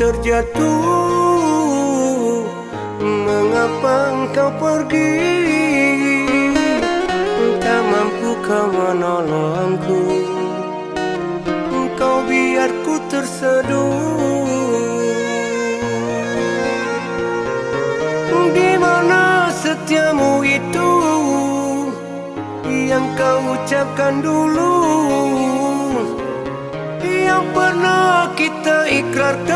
terjatuh. Mengapa engkau pergi? Tak mampu kau menolongku. Engkau biarku terseduh. Di mana setiamu itu yang kau ucapkan dulu, yang pernah kita ikrarkan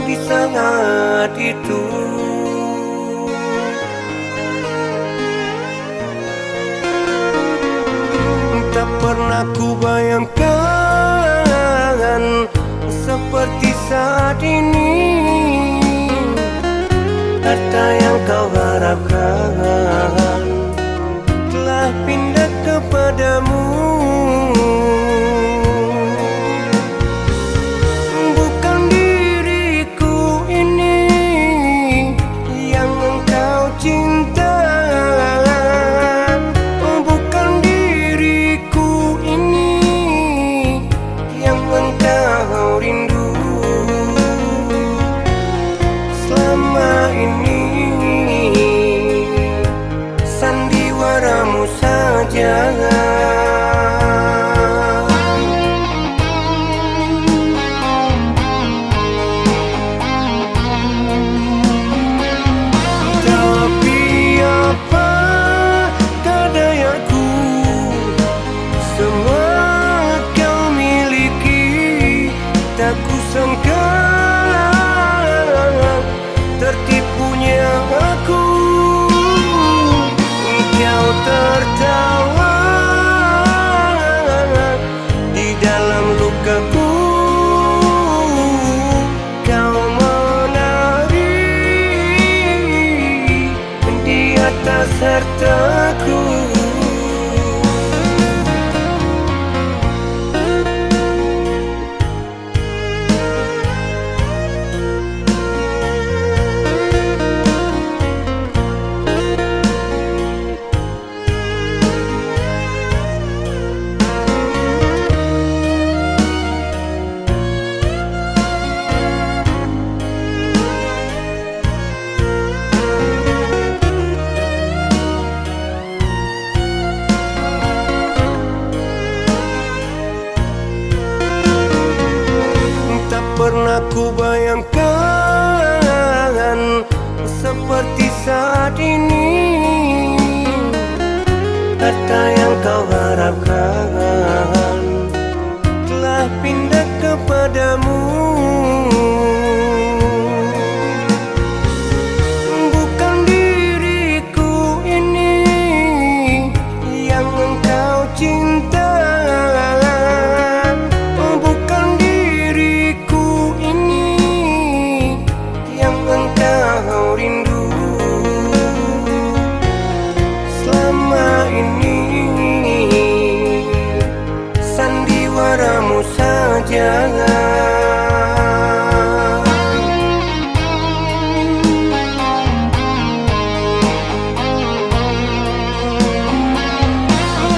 di saat itu. Tak pernah ku bayangkan seperti saat ini. Harta yang kau harapkan telah pindah kepadamu. Bukan diriku ini yang engkau cinta. Bukan diriku ini yang engkau rindu. Selama ini sandiwaramu saja. Tapi apa dayaku, semua kau miliki. Tak kusangka tertipunya aku. Kau tertawa di dalam lukaku. Kau menari di atas hartaku. Pernah ku bayangkan seperti saat ini. Harta yang kau harapkan telah pindah kepadamu. Bukan diriku ini yang engkau cinta. Sandiwaramu saja.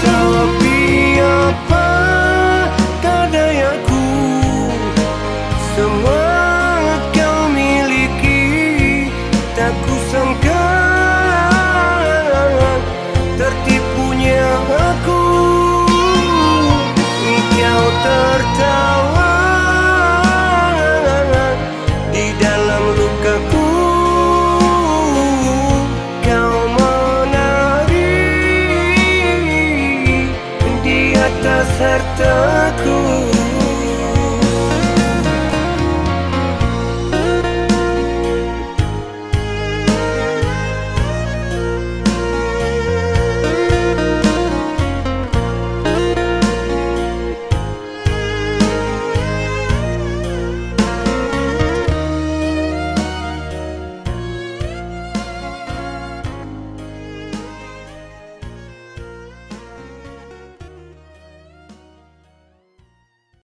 Tapi apa dayaku, semua kau miliki. Tak kusangka tertipunya aku. Kau tertawa di dalam lukaku. Kau menari di atas harta.